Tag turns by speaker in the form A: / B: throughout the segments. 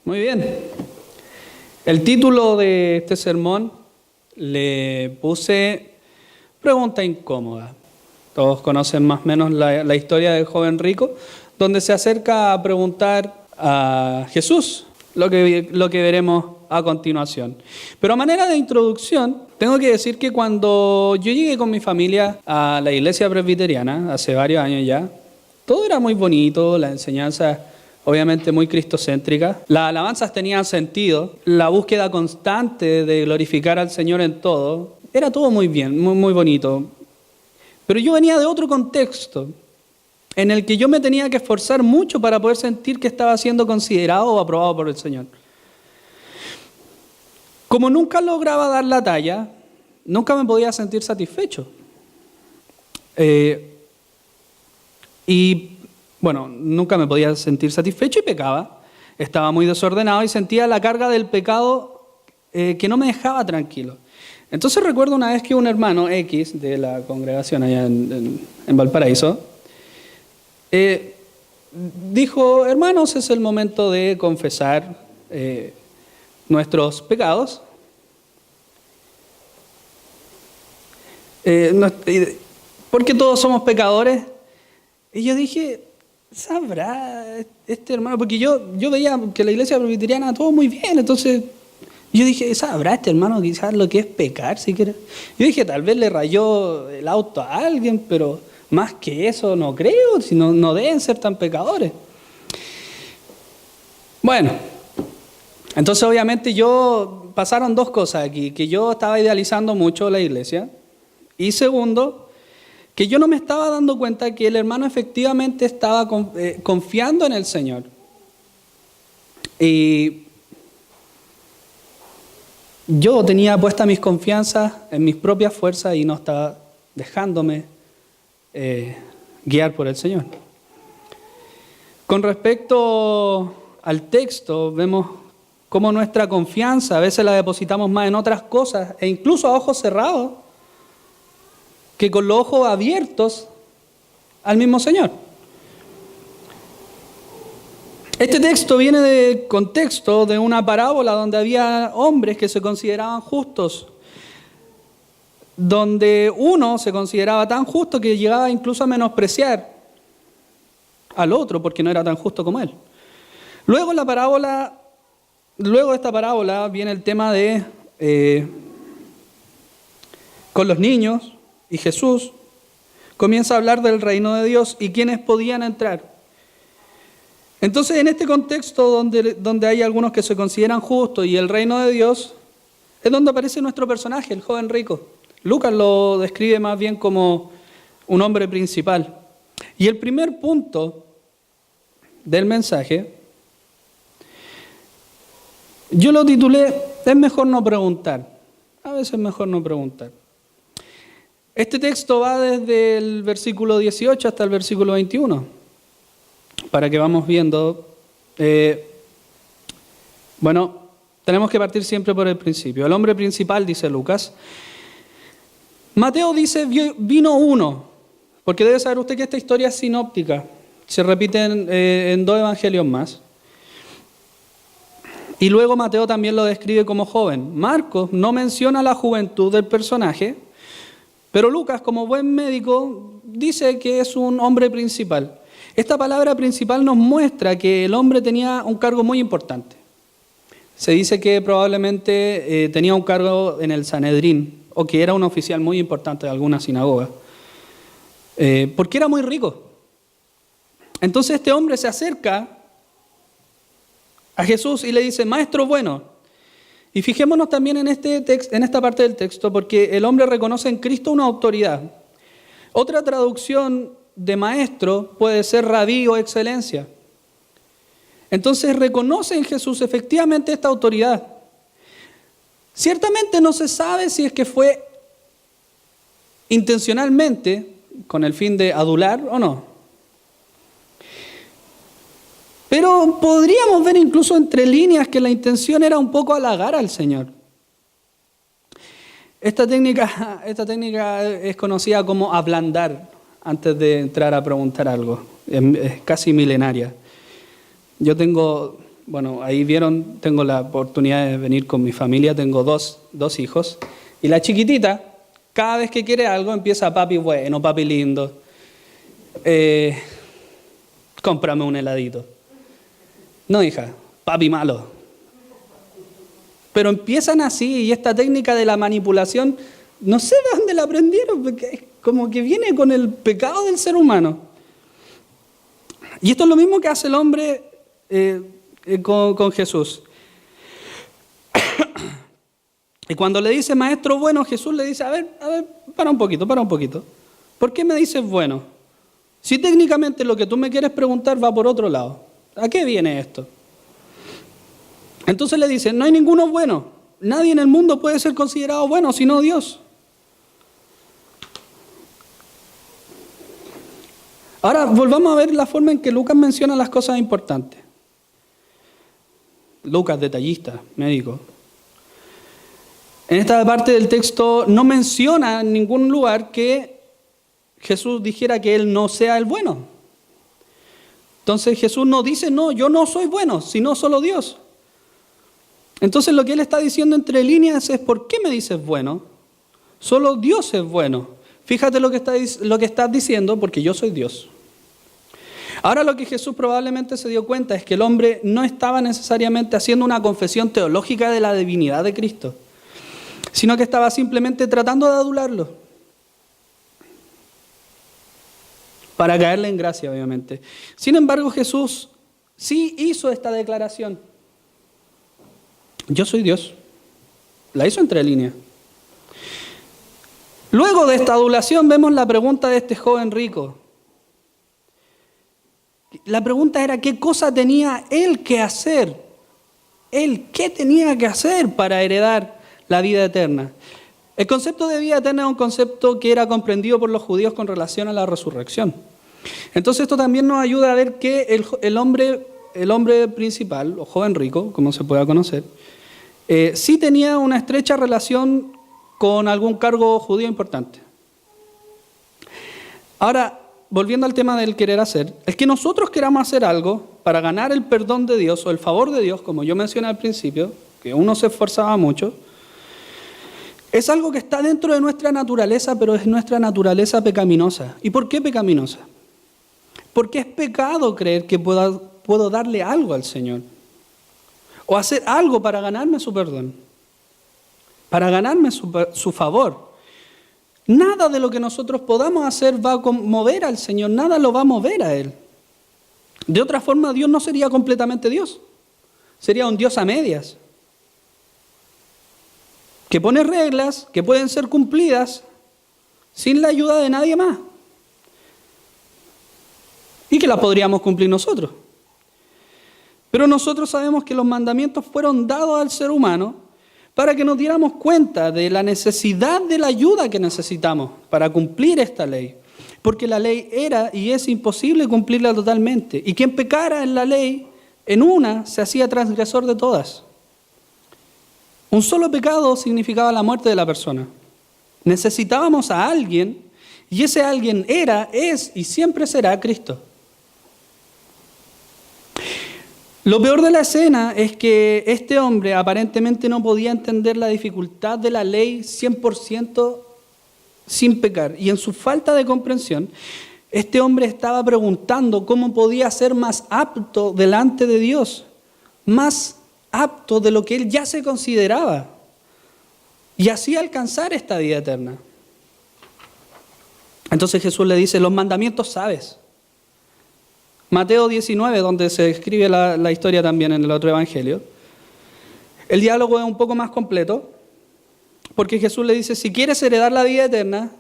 A: Muy bien. El título de este sermón le puse Pregunta incómoda. Todos conocen más o menos la historia del joven rico, donde se acerca a preguntar a Jesús lo que veremos a continuación. Pero a manera de introducción, tengo que decir que cuando yo llegué con mi familia a la iglesia presbiteriana, hace varios años ya, todo era muy bonito, la enseñanza obviamente muy cristocéntrica, las alabanzas tenían sentido, la búsqueda constante de glorificar al Señor en todo, era todo muy bien, muy bonito. Pero yo venía de otro contexto, en el que yo me tenía que esforzar mucho para poder sentir que estaba siendo considerado o aprobado por el Señor. Como nunca lograba dar la talla, nunca me podía sentir satisfecho. Nunca me podía sentir satisfecho y pecaba. Estaba muy desordenado y sentía la carga del pecado que no me dejaba tranquilo. Entonces recuerdo una vez que un hermano X de la congregación allá en Valparaíso dijo: hermanos, es el momento de confesar nuestros pecados. Porque todos somos pecadores. Y yo dije, ¿sabrá este hermano? Porque yo veía que la iglesia presbiteriana todo muy bien, entonces yo dije, ¿sabrá este hermano quizás lo que es pecar siquiera? Yo dije, tal vez le rayó el auto a alguien, pero más que eso no creo, si no deben ser tan pecadores. Bueno, entonces obviamente pasaron dos cosas aquí, que yo estaba idealizando mucho la iglesia, y segundo, que yo no me estaba dando cuenta que el hermano efectivamente estaba confiando en el Señor. Y yo tenía puesta mis confianzas en mis propias fuerzas y no estaba dejándome guiar por el Señor. Con respecto al texto, vemos cómo nuestra confianza a veces la depositamos más en otras cosas, e incluso a ojos cerrados, que con los ojos abiertos al mismo Señor. Este texto viene de contexto de una parábola donde había hombres que se consideraban justos, donde uno se consideraba tan justo que llegaba incluso a menospreciar al otro porque no era tan justo como él. Luego de esta parábola viene el tema de con los niños, y Jesús comienza a hablar del reino de Dios y quiénes podían entrar. Entonces, en este contexto donde hay algunos que se consideran justos y el reino de Dios, es donde aparece nuestro personaje, el joven rico. Lucas lo describe más bien como un hombre principal. Y el primer punto del mensaje, yo lo titulé, es mejor no preguntar. A veces es mejor no preguntar. Este texto va desde el versículo 18 hasta el versículo 21, para que vamos viendo. Tenemos que partir siempre por el principio. El hombre principal, dice Lucas. Mateo dice, vino uno, porque debe saber usted que esta historia es sinóptica, se repite en dos evangelios más. Y luego Mateo también lo describe como joven. Marcos no menciona la juventud del personaje, pero Lucas, como buen médico, dice que es un hombre principal. Esta palabra principal nos muestra que el hombre tenía un cargo muy importante. Se dice que probablemente tenía un cargo en el Sanedrín, o que era un oficial muy importante de alguna sinagoga, porque era muy rico. Entonces este hombre se acerca a Jesús y le dice, maestro bueno. Y fijémonos también en esta parte del texto, porque el hombre reconoce en Cristo una autoridad. Otra traducción de maestro puede ser rabí o excelencia. Entonces reconoce en Jesús efectivamente esta autoridad. Ciertamente no se sabe si es que fue intencionalmente con el fin de adular o no. Pero podríamos ver incluso entre líneas que la intención era un poco halagar al Señor. Esta técnica es conocida como ablandar antes de entrar a preguntar algo. Es casi milenaria. Yo tengo bueno, ahí vieron, tengo la oportunidad de venir con mi familia, tengo dos hijos, y la chiquitita, cada vez que quiere algo, empieza papi bueno, papi lindo, cómprame un heladito. No, hija, papi malo. Pero empiezan así, y esta técnica de la manipulación, no sé de dónde la aprendieron, porque es como que viene con el pecado del ser humano. Y esto es lo mismo que hace el hombre con Jesús. Y cuando le dice maestro bueno, Jesús le dice, a ver, para un poquito. ¿Por qué me dices bueno? Si técnicamente lo que tú me quieres preguntar va por otro lado. ¿A qué viene esto? Entonces le dice, no hay ninguno bueno. Nadie en el mundo puede ser considerado bueno, sino Dios. Ahora, volvamos a ver la forma en que Lucas menciona las cosas importantes. Lucas, detallista, médico. En esta parte del texto no menciona en ningún lugar que Jesús dijera que Él no sea el bueno. Entonces Jesús no dice, no, yo no soy bueno, sino solo Dios. Entonces lo que Él está diciendo entre líneas es, ¿por qué me dices bueno? Solo Dios es bueno. Fíjate lo que estás diciendo, porque yo soy Dios. Ahora lo que Jesús probablemente se dio cuenta es que el hombre no estaba necesariamente haciendo una confesión teológica de la divinidad de Cristo, sino que estaba simplemente tratando de adularlo. Para caerle en gracia, obviamente. Sin embargo, Jesús sí hizo esta declaración. Yo soy Dios. La hizo entre líneas. Luego de esta adulación vemos la pregunta de este joven rico. La pregunta era, ¿qué cosa tenía él que hacer? ¿Él qué tenía que hacer para heredar la vida eterna? El concepto de vida eterna es un concepto que era comprendido por los judíos con relación a la resurrección. Entonces esto también nos ayuda a ver que el hombre principal, o joven rico, como se pueda conocer, sí tenía una estrecha relación con algún cargo judío importante. Ahora, volviendo al tema del querer hacer, el que nosotros queramos hacer algo para ganar el perdón de Dios o el favor de Dios, como yo mencioné al principio, que uno se esforzaba mucho, es algo que está dentro de nuestra naturaleza, pero es nuestra naturaleza pecaminosa. ¿Y por qué pecaminosa? Porque es pecado creer que puedo darle algo al Señor o hacer algo para ganarme su perdón, para ganarme su favor. Nada de lo que nosotros podamos hacer va a mover al Señor, nada lo va a mover a Él. De otra forma, Dios no sería completamente Dios, sería un Dios a medias, que pone reglas que pueden ser cumplidas sin la ayuda de nadie más y que las podríamos cumplir nosotros. Pero nosotros sabemos que los mandamientos fueron dados al ser humano para que nos diéramos cuenta de la necesidad de la ayuda que necesitamos para cumplir esta ley. Porque la ley era y es imposible cumplirla totalmente. Y quien pecara en la ley, en una, se hacía transgresor de todas. Un solo pecado significaba la muerte de la persona. Necesitábamos a alguien, y ese alguien era, es y siempre será Cristo. Lo peor de la escena es que este hombre aparentemente no podía entender la dificultad de la ley 100% sin pecar. Y en su falta de comprensión, este hombre estaba preguntando cómo podía ser más apto delante de Dios, más apto de lo que él ya se consideraba, y así alcanzar esta vida eterna. Entonces Jesús le dice, los mandamientos sabes. Mateo 19, donde se escribe la historia también en el otro evangelio, el diálogo es un poco más completo, porque Jesús le dice, si quieres heredar la vida eterna,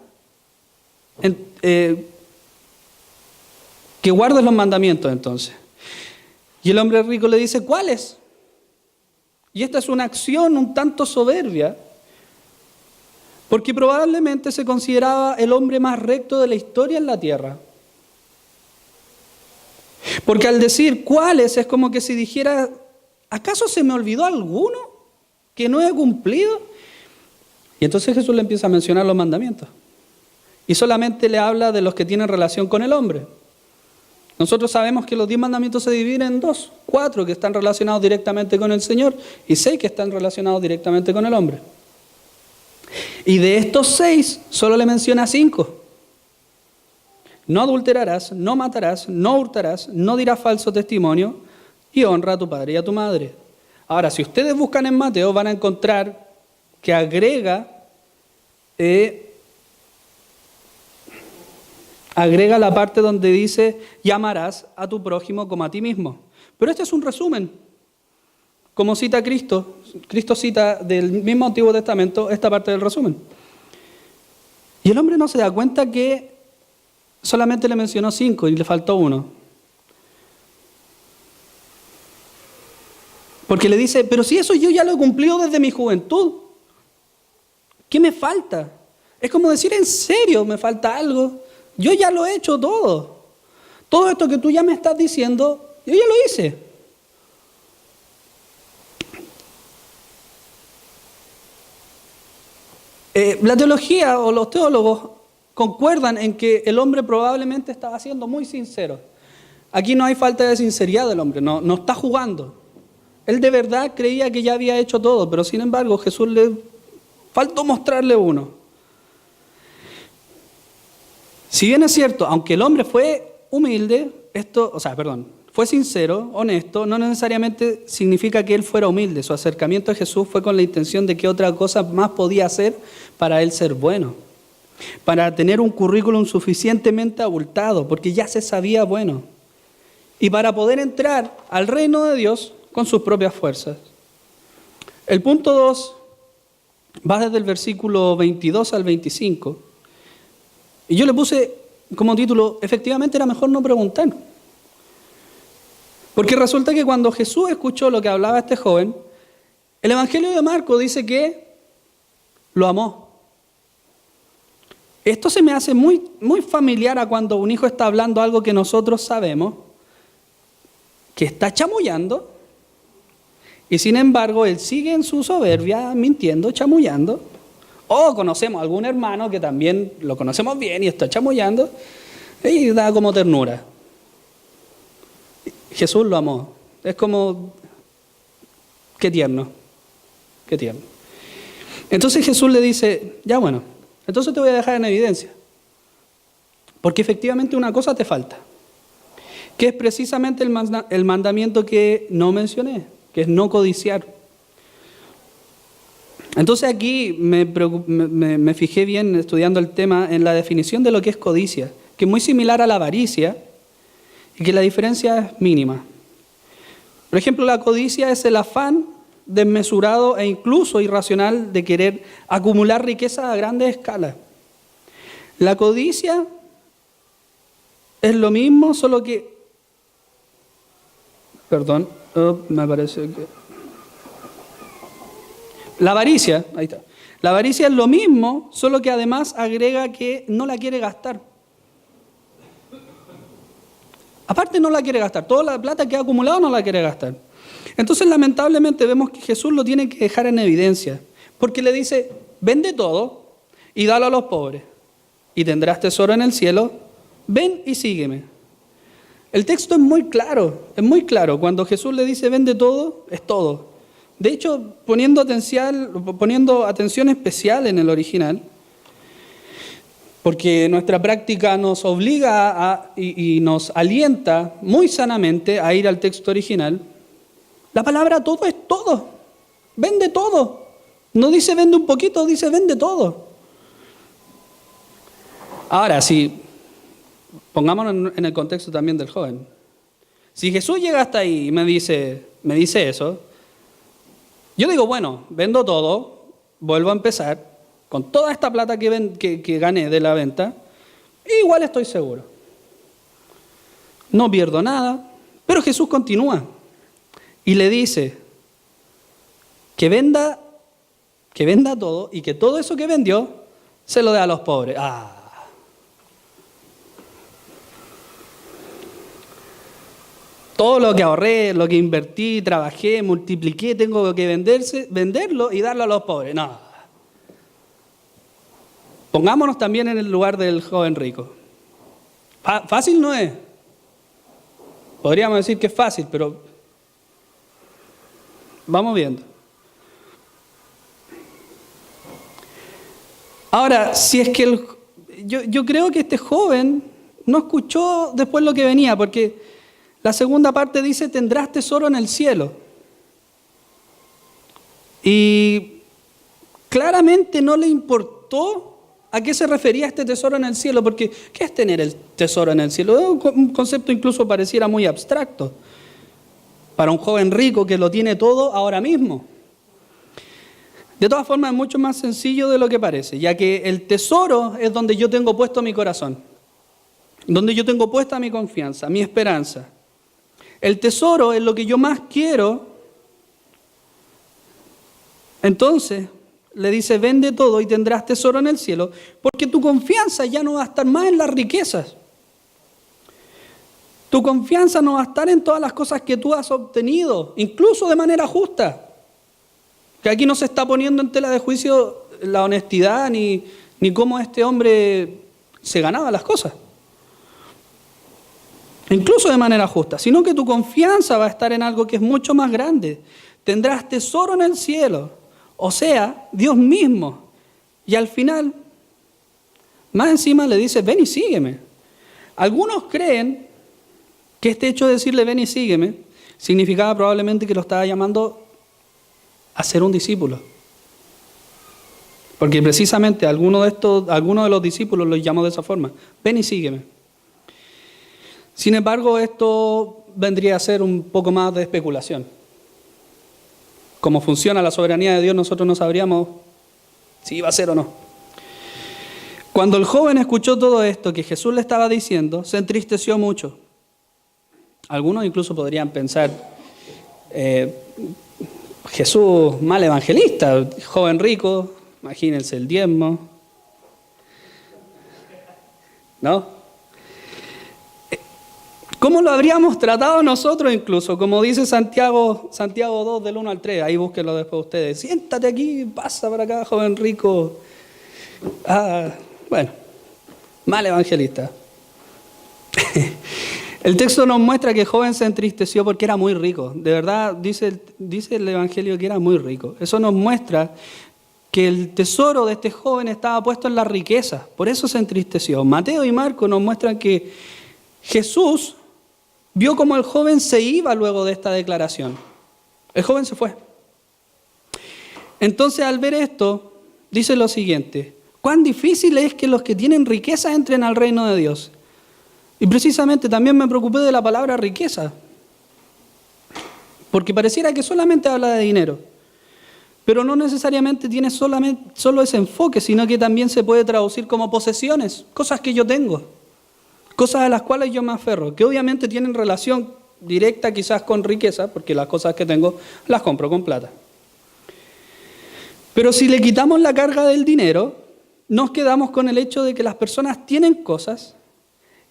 A: que guardes los mandamientos entonces. Y el hombre rico le dice, ¿cuáles? Y esta es una acción un tanto soberbia, porque probablemente se consideraba el hombre más recto de la historia en la tierra. Porque al decir cuáles es como que si dijera, ¿acaso se me olvidó alguno que no he cumplido? Y entonces Jesús le empieza a mencionar los mandamientos. Y solamente le habla de los que tienen relación con el hombre. Nosotros sabemos que los 10 mandamientos se dividen en dos: 4 que están relacionados directamente con el Señor y 6 que están relacionados directamente con el hombre. Y de estos 6 solo le menciona 5. No adulterarás, no matarás, no hurtarás, no dirás falso testimonio y honra a tu padre y a tu madre. Ahora, si ustedes buscan en Mateo, van a encontrar que agrega la parte donde dice: y amarás a tu prójimo como a ti mismo. Pero este es un resumen. Como cita Cristo, Cristo cita del mismo Antiguo Testamento esta parte del resumen. Y el hombre no se da cuenta que solamente le mencionó 5 y le faltó 1. Porque le dice: pero si eso yo ya lo he cumplido desde mi juventud, ¿qué me falta? Es como decir: ¿en serio me falta algo? Yo ya lo he hecho todo. Todo esto que tú ya me estás diciendo, yo ya lo hice. La teología o los teólogos concuerdan en que el hombre probablemente estaba siendo muy sincero. Aquí no hay falta de sinceridad del hombre, no está jugando. Él de verdad creía que ya había hecho todo, pero sin embargo Jesús le faltó mostrarle uno. Si bien es cierto, aunque el hombre fue humilde, fue sincero, honesto, no necesariamente significa que él fuera humilde. Su acercamiento a Jesús fue con la intención de que otra cosa más podía hacer para él ser bueno, para tener un currículum suficientemente abultado, porque ya se sabía bueno, y para poder entrar al reino de Dios con sus propias fuerzas. El punto 2 va desde el versículo 22 al 25, y yo le puse como título: efectivamente era mejor no preguntar. Porque resulta que cuando Jesús escuchó lo que hablaba este joven, el Evangelio de Marcos dice que lo amó. Esto se me hace muy, muy familiar a cuando un hijo está hablando algo que nosotros sabemos, que está chamullando, y sin embargo él sigue en su soberbia, mintiendo, chamullando. O conocemos a algún hermano que también lo conocemos bien y está chamullando y da como ternura. Jesús lo amó. Es como, qué tierno, qué tierno. Entonces Jesús le dice: ya bueno, entonces te voy a dejar en evidencia. Porque efectivamente una cosa te falta, que es precisamente el mandamiento que no mencioné, que es no codiciar. Entonces aquí me fijé bien estudiando el tema en la definición de lo que es codicia, que es muy similar a la avaricia y que la diferencia es mínima. Por ejemplo, la codicia es el afán desmesurado e incluso irracional de querer acumular riqueza a grandes escalas. La codicia es lo mismo, solo que... me parece que... La avaricia, ahí está. La avaricia es lo mismo, solo que además agrega que no la quiere gastar. Aparte no la quiere gastar, toda la plata que ha acumulado no la quiere gastar. Entonces lamentablemente vemos que Jesús lo tiene que dejar en evidencia, porque le dice: vende todo y dalo a los pobres, y tendrás tesoro en el cielo, ven y sígueme. El texto es muy claro, cuando Jesús le dice vende todo, es todo. De hecho, poniendo atención especial en el original, porque nuestra práctica nos obliga y nos alienta muy sanamente a ir al texto original. La palabra todo es todo. Vende todo. No dice vende un poquito, dice vende todo. Ahora, si pongámonos en el contexto también del joven. Si Jesús llega hasta ahí y me dice eso, yo digo: bueno, vendo todo, vuelvo a empezar con toda esta plata que gané de la venta, igual estoy seguro. No pierdo nada, pero Jesús continúa y le dice que venda todo y que todo eso que vendió se lo dé a los pobres. Todo lo que ahorré, lo que invertí, trabajé, multipliqué, tengo que venderlo y darlo a los pobres. No. Pongámonos también en el lugar del joven rico. Fácil no es. Podríamos decir que es fácil, pero vamos viendo. Ahora, si es que yo creo que este joven no escuchó después lo que venía, porque la segunda parte dice, tendrás tesoro en el cielo. Y claramente no le importó a qué se refería este tesoro en el cielo, porque ¿qué es tener el tesoro en el cielo? Un concepto incluso pareciera muy abstracto para un joven rico que lo tiene todo ahora mismo. De todas formas, es mucho más sencillo de lo que parece, ya que el tesoro es donde yo tengo puesto mi corazón, donde yo tengo puesta mi confianza, mi esperanza. El tesoro es lo que yo más quiero. Entonces, le dice, vende todo y tendrás tesoro en el cielo, porque tu confianza ya no va a estar más en las riquezas. Tu confianza no va a estar en todas las cosas que tú has obtenido, incluso de manera justa. Que aquí no se está poniendo en tela de juicio la honestidad ni cómo este hombre se ganaba las cosas. Incluso de manera justa, sino que tu confianza va a estar en algo que es mucho más grande. Tendrás tesoro en el cielo, o sea, Dios mismo. Y al final, más encima le dice, ven y sígueme. Algunos creen que este hecho de decirle ven y sígueme significaba probablemente que lo estaba llamando a ser un discípulo. Porque precisamente alguno de los discípulos los llamó de esa forma. Ven y sígueme. Sin embargo, esto vendría a ser un poco más de especulación. Cómo funciona la soberanía de Dios, nosotros no sabríamos si iba a ser o no. Cuando el joven escuchó todo esto que Jesús le estaba diciendo, se entristeció mucho. Algunos incluso podrían pensar, Jesús mal evangelista, joven rico, imagínense el diezmo, ¿no? ¿Cómo lo habríamos tratado nosotros incluso? Como dice Santiago 2 del 1 al 3, ahí búsquenlo después ustedes. Siéntate aquí, pasa para acá, joven rico. Bueno, mal evangelista. El texto nos muestra que el joven se entristeció porque era muy rico. De verdad, dice el Evangelio que era muy rico. Eso nos muestra que el tesoro de este joven estaba puesto en la riqueza. Por eso se entristeció. Mateo y Marcos nos muestran que Jesús vio cómo el joven se iba luego de esta declaración. El joven se fue. Entonces, al ver esto, dice lo siguiente: cuán difícil es que los que tienen riqueza entren al reino de Dios. Y precisamente también me preocupé de la palabra riqueza, porque pareciera que solamente habla de dinero, pero no necesariamente tiene solo ese enfoque, sino que también se puede traducir como posesiones, cosas que yo tengo, cosas a las cuales yo me aferro, que obviamente tienen relación directa quizás con riqueza, porque las cosas que tengo las compro con plata. Pero si le quitamos la carga del dinero, nos quedamos con el hecho de que las personas tienen cosas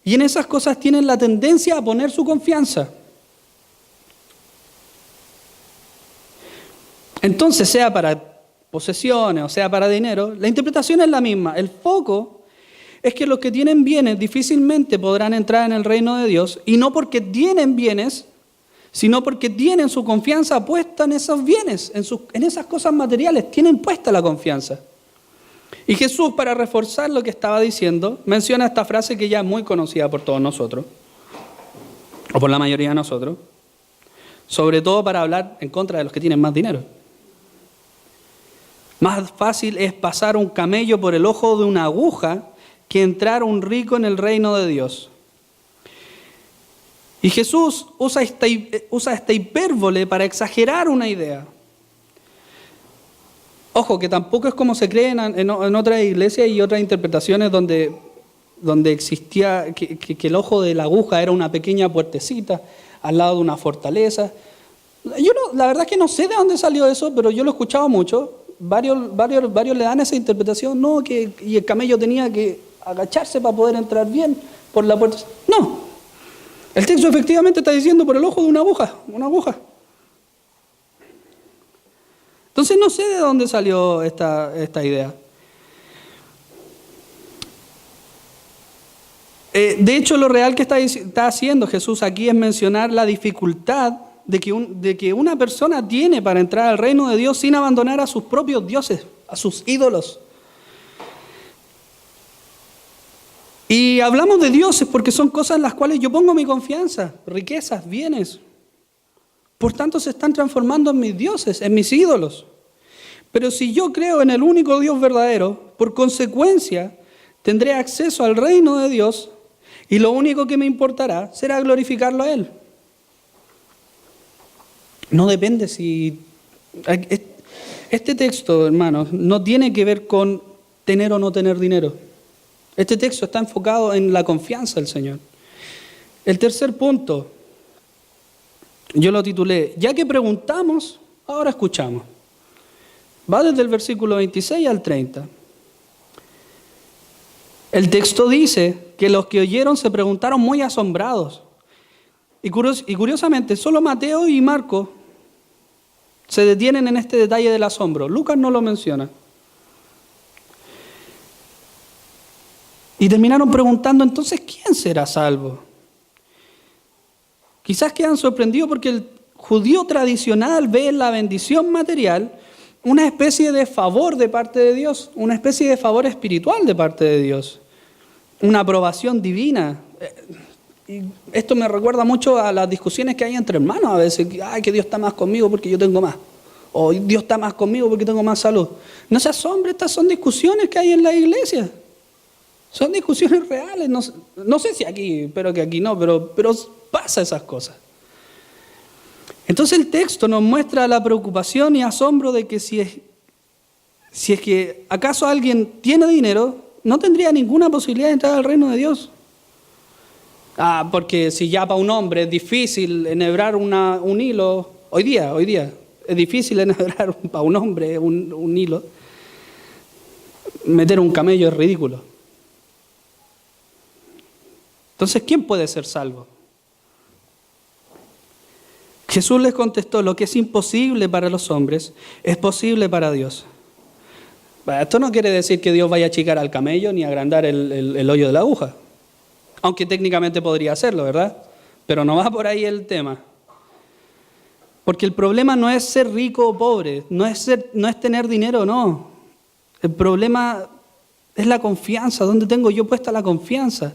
A: y en esas cosas tienen la tendencia a poner su confianza. Entonces, sea para posesiones o sea para dinero, la interpretación es la misma. El foco es que los que tienen bienes difícilmente podrán entrar en el reino de Dios, y no porque tienen bienes, sino porque tienen su confianza puesta en esos bienes, en esas cosas materiales, tienen puesta la confianza. Y Jesús, para reforzar lo que estaba diciendo, menciona esta frase que ya es muy conocida por todos nosotros, o por la mayoría de nosotros, sobre todo para hablar en contra de los que tienen más dinero. Más fácil es pasar un camello por el ojo de una aguja que entrar un rico en el reino de Dios. Y Jesús usa esta hipérbole para exagerar una idea. Ojo, que tampoco es como se cree en otras iglesias y otras interpretaciones donde existía que el ojo de la aguja era una pequeña puertecita al lado de una fortaleza. La verdad es que no sé de dónde salió eso, pero yo lo he escuchado mucho. Varios le dan esa interpretación, no, y el camello tenía que agacharse para poder entrar bien por la puerta. No, el texto efectivamente está diciendo por el ojo de una aguja. Entonces no sé de dónde salió esta idea. De hecho, lo real que está haciendo Jesús aquí es mencionar la dificultad de que una persona tiene para entrar al reino de Dios sin abandonar a sus propios dioses, a sus ídolos. Y hablamos de dioses porque son cosas en las cuales yo pongo mi confianza, riquezas, bienes. Por tanto, se están transformando en mis dioses, en mis ídolos. Pero si yo creo en el único Dios verdadero, por consecuencia, tendré acceso al reino de Dios y lo único que me importará será glorificarlo a Él. No depende si... Este texto, hermanos, no tiene que ver con tener o no tener dinero. Este texto está enfocado en la confianza del Señor. El tercer punto, yo lo titulé, ya que preguntamos, ahora escuchamos. Va desde el versículo 26 al 30. El texto dice que los que oyeron se preguntaron muy asombrados. Y curiosamente, solo Mateo y Marcos se detienen en este detalle del asombro. Lucas no lo menciona. Y terminaron preguntando, entonces, ¿quién será salvo? Quizás quedan sorprendidos porque el judío tradicional ve en la bendición material una especie de favor de parte de Dios, una especie de favor espiritual de parte de Dios, una aprobación divina. Y esto me recuerda mucho a las discusiones que hay entre hermanos a veces, que Dios está más conmigo porque yo tengo más, o Dios está más conmigo porque tengo más salud. No se asombre, estas son discusiones que hay en la iglesia. Son discusiones reales, no sé si aquí, espero que aquí no, pero pasa esas cosas. Entonces el texto nos muestra la preocupación y asombro de que si es que acaso alguien tiene dinero, no tendría ninguna posibilidad de entrar al reino de Dios. Porque si ya para un hombre es difícil enhebrar un hilo, hoy día es difícil enhebrar para un hombre un hilo, meter un camello es ridículo. Entonces, ¿quién puede ser salvo? Jesús les contestó, lo que es imposible para los hombres es posible para Dios. Esto no quiere decir que Dios vaya a achicar al camello ni agrandar el hoyo de la aguja. Aunque técnicamente podría hacerlo, ¿verdad? Pero no va por ahí el tema. Porque el problema no es ser rico o pobre, no es tener dinero o no. El problema es la confianza. ¿Dónde tengo yo puesta la confianza?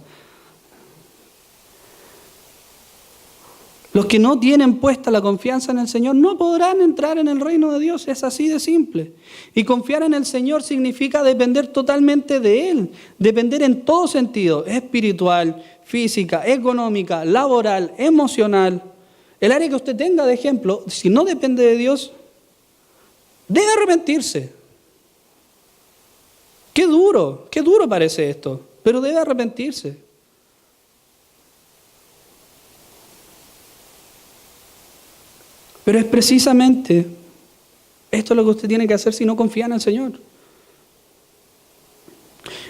A: Los que no tienen puesta la confianza en el Señor no podrán entrar en el reino de Dios, es así de simple. Y confiar en el Señor significa depender totalmente de Él, depender en todo sentido, espiritual, física, económica, laboral, emocional. El área que usted tenga de ejemplo, si no depende de Dios, debe arrepentirse. Qué duro parece esto, pero debe arrepentirse. Pero es precisamente esto lo que usted tiene que hacer si no confía en el Señor.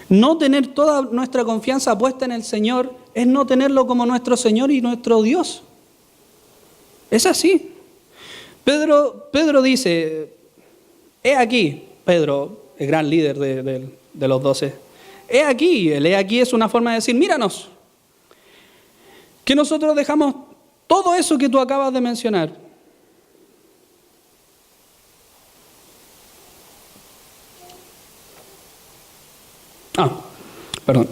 A: No tener toda nuestra confianza puesta en el Señor es no tenerlo como nuestro Señor y nuestro Dios. Es así. Pedro dice, he aquí, Pedro, el gran líder de los 12, he aquí, el he aquí es una forma de decir, míranos, que nosotros dejamos todo eso que tú acabas de mencionar. Perdón.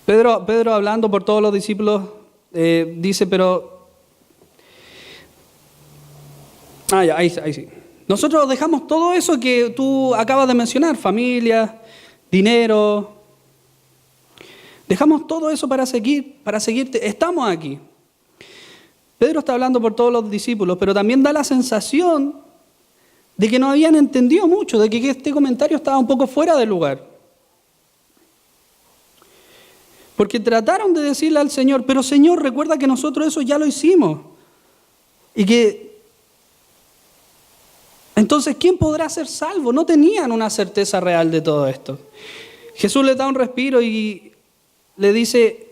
A: Pedro hablando por todos los discípulos, dice, pero... ahí sí. Nosotros dejamos todo eso que tú acabas de mencionar, familia, dinero. Dejamos todo eso para seguirte. Estamos aquí. Pedro está hablando por todos los discípulos, pero también da la sensación de que no habían entendido mucho, de que este comentario estaba un poco fuera de lugar. Porque trataron de decirle al Señor, pero Señor, recuerda que nosotros eso ya lo hicimos. Y que, entonces, ¿quién podrá ser salvo? No tenían una certeza real de todo esto. Jesús les da un respiro y le dice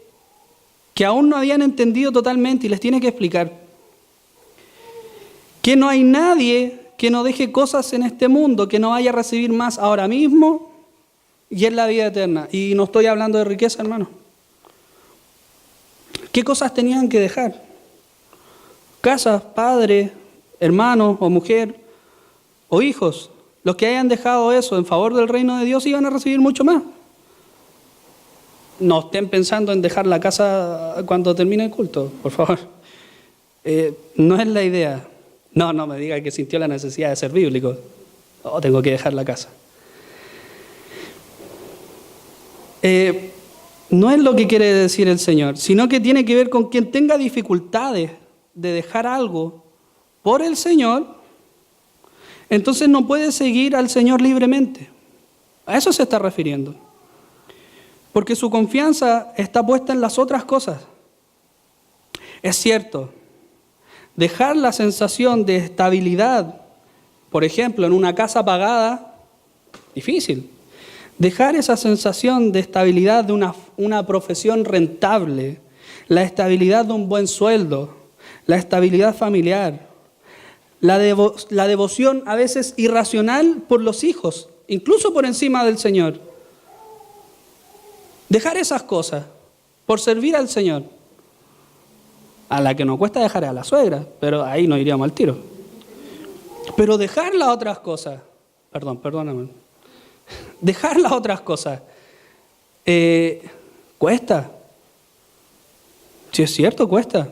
A: que aún no habían entendido totalmente y les tiene que explicar que no hay nadie que no deje cosas en este mundo, que no vaya a recibir más ahora mismo y en la vida eterna. Y no estoy hablando de riqueza, hermano. ¿Qué cosas tenían que dejar? Casas, padre, hermano o mujer o hijos. Los que hayan dejado eso en favor del reino de Dios iban a recibir mucho más. No estén pensando en dejar la casa cuando termine el culto, por favor. No es la idea. No me diga que sintió la necesidad de ser bíblico. Tengo que dejar la casa. No es lo que quiere decir el Señor, sino que tiene que ver con quien tenga dificultades de dejar algo por el Señor, entonces no puede seguir al Señor libremente. A eso se está refiriendo. Porque su confianza está puesta en las otras cosas. Es cierto, dejar la sensación de estabilidad, por ejemplo, en una casa pagada, difícil. Dejar esa sensación de estabilidad de una profesión rentable, la estabilidad de un buen sueldo, la estabilidad familiar, la devoción a veces irracional por los hijos, incluso por encima del Señor. Dejar esas cosas por servir al Señor. A la que nos cuesta dejar a la suegra, pero ahí no iríamos al tiro. Pero dejar las otras cosas, perdóname. Dejar las otras cosas, cuesta. Si es cierto, cuesta.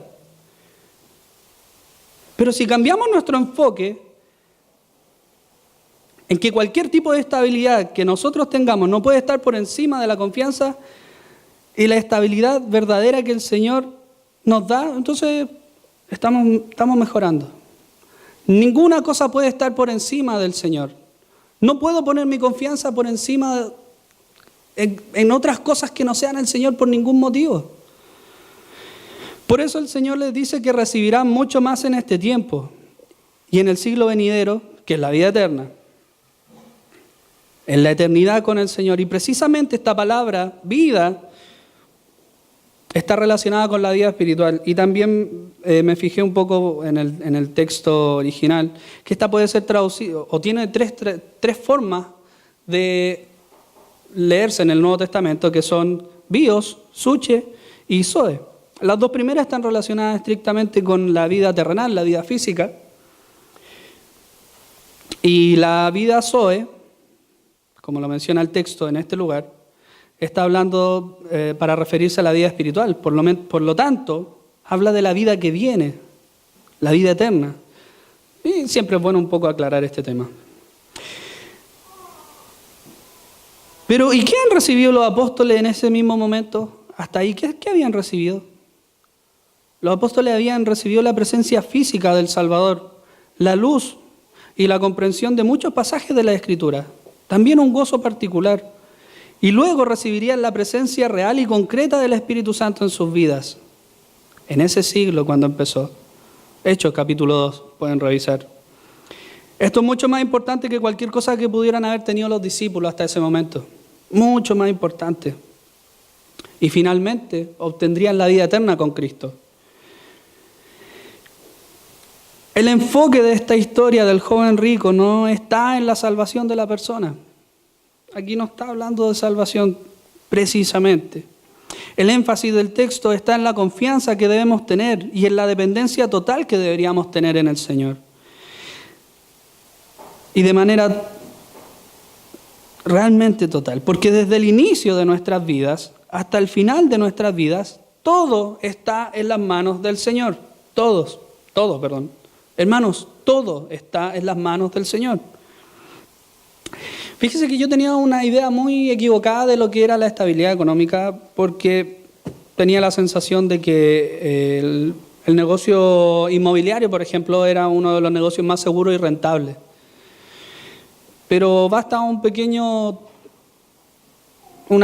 A: Pero si cambiamos nuestro enfoque en que cualquier tipo de estabilidad que nosotros tengamos no puede estar por encima de la confianza y la estabilidad verdadera que el Señor nos da, entonces estamos mejorando. Ninguna cosa puede estar por encima del Señor. No puedo poner mi confianza por encima en otras cosas que no sean el Señor por ningún motivo. Por eso el Señor les dice que recibirán mucho más en este tiempo y en el siglo venidero, que es la vida eterna. En la eternidad con el Señor. Y precisamente esta palabra, vida, está relacionada con la vida espiritual. Y también me fijé un poco en el texto original, que esta puede ser traducido, o tiene tres formas de leerse en el Nuevo Testamento, que son bios, suche y zoe. Las dos primeras están relacionadas estrictamente con la vida terrenal, la vida física. Y la vida zoe, como lo menciona el texto en este lugar, está hablando para referirse a la vida espiritual. Por lo tanto, habla de la vida que viene, la vida eterna. Y siempre es bueno un poco aclarar este tema. Pero, ¿y qué han recibido los apóstoles en ese mismo momento? Hasta ahí, ¿qué habían recibido? Los apóstoles habían recibido la presencia física del Salvador, la luz y la comprensión de muchos pasajes de la Escritura. También un gozo particular. Y luego recibirían la presencia real y concreta del Espíritu Santo en sus vidas. En ese siglo cuando empezó. Hechos capítulo 2, pueden revisar. Esto es mucho más importante que cualquier cosa que pudieran haber tenido los discípulos hasta ese momento. Mucho más importante. Y finalmente obtendrían la vida eterna con Cristo. El enfoque de esta historia del joven rico no está en la salvación de la persona. Aquí no está hablando de salvación precisamente. El énfasis del texto está en la confianza que debemos tener y en la dependencia total que deberíamos tener en el Señor. Y de manera realmente total. Porque desde el inicio de nuestras vidas hasta el final de nuestras vidas, todo está en las manos del Señor. Todo. Hermanos, todo está en las manos del Señor. Fíjese que yo tenía una idea muy equivocada de lo que era la estabilidad económica porque tenía la sensación de que el negocio inmobiliario, por ejemplo, era uno de los negocios más seguros y rentables. Pero basta una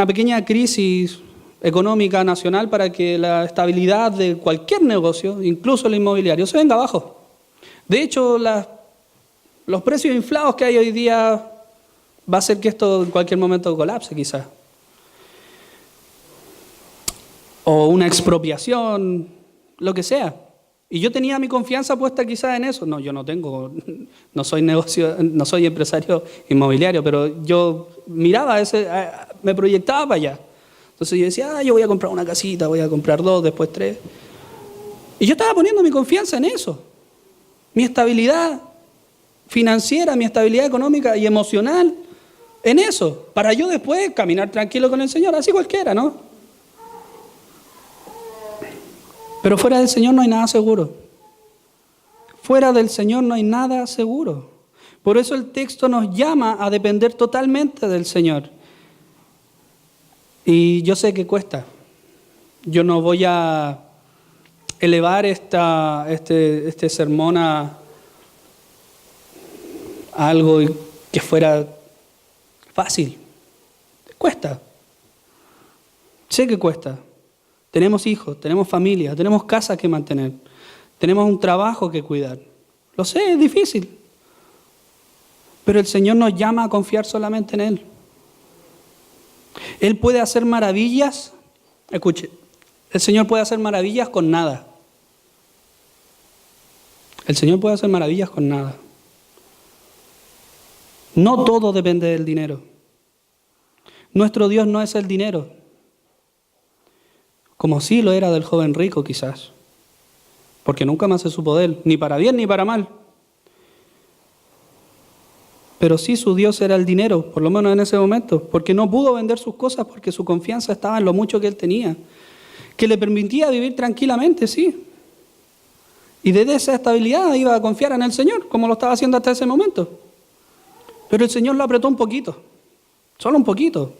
A: pequeña crisis económica nacional para que la estabilidad de cualquier negocio, incluso el inmobiliario, se venga abajo. De hecho, los precios inflados que hay hoy día va a hacer que esto en cualquier momento colapse, quizás. O una expropiación, lo que sea. Y yo tenía mi confianza puesta quizás en eso. No, yo no tengo, no soy empresario inmobiliario, pero yo miraba me proyectaba para allá. Entonces yo decía, yo voy a comprar una casita, voy a comprar 2, después 3. Y yo estaba poniendo mi confianza en eso. Mi estabilidad financiera, mi estabilidad económica y emocional, en eso. Para yo después caminar tranquilo con el Señor, así cualquiera, ¿no? Pero fuera del Señor no hay nada seguro. Fuera del Señor no hay nada seguro. Por eso el texto nos llama a depender totalmente del Señor. Y yo sé que cuesta. Yo no voy a elevar este sermón a algo que fuera fácil. Cuesta. Sé que cuesta. Tenemos hijos, tenemos familia, tenemos casa que mantener, tenemos un trabajo que cuidar. Lo sé, es difícil. Pero el Señor nos llama a confiar solamente en Él. Él puede hacer maravillas. Escuche, el Señor puede hacer maravillas con nada. El Señor puede hacer maravillas con nada. No todo depende del dinero. Nuestro Dios no es el dinero, como sí lo era del joven rico quizás, porque nunca más se supo de él, ni para bien ni para mal. Pero sí su Dios era el dinero, por lo menos en ese momento, porque no pudo vender sus cosas porque su confianza estaba en lo mucho que él tenía, que le permitía vivir tranquilamente, sí. Y desde esa estabilidad iba a confiar en el Señor, como lo estaba haciendo hasta ese momento. Pero el Señor lo apretó un poquito, solo un poquito.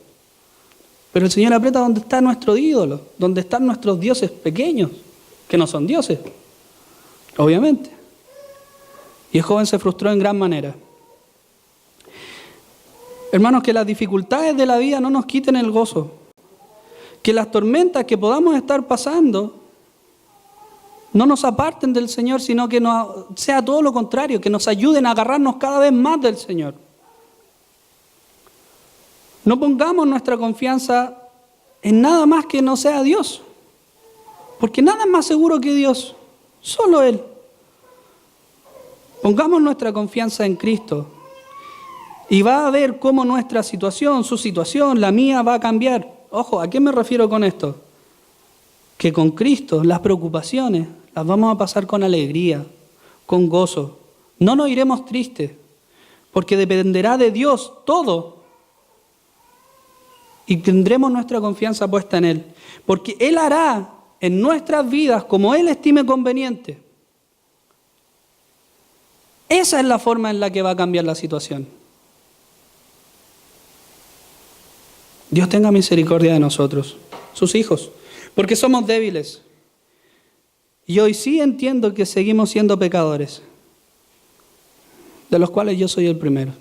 A: Pero el Señor aprieta donde está nuestro ídolo, donde están nuestros dioses pequeños, que no son dioses, obviamente. Y el joven se frustró en gran manera. Hermanos, que las dificultades de la vida no nos quiten el gozo. Que las tormentas que podamos estar pasando no nos aparten del Señor, sino que sea todo lo contrario, que nos ayuden a agarrarnos cada vez más del Señor. No pongamos nuestra confianza en nada más que no sea Dios, porque nada es más seguro que Dios, solo Él. Pongamos nuestra confianza en Cristo y va a ver cómo nuestra situación, su situación, la mía va a cambiar. Ojo, ¿a qué me refiero con esto? Que con Cristo las preocupaciones las vamos a pasar con alegría, con gozo. No nos iremos tristes, porque dependerá de Dios todo. Y tendremos nuestra confianza puesta en Él. Porque Él hará en nuestras vidas como Él estime conveniente. Esa es la forma en la que va a cambiar la situación. Dios tenga misericordia de nosotros, sus hijos, porque somos débiles. Y hoy sí entiendo que seguimos siendo pecadores, de los cuales yo soy el primero.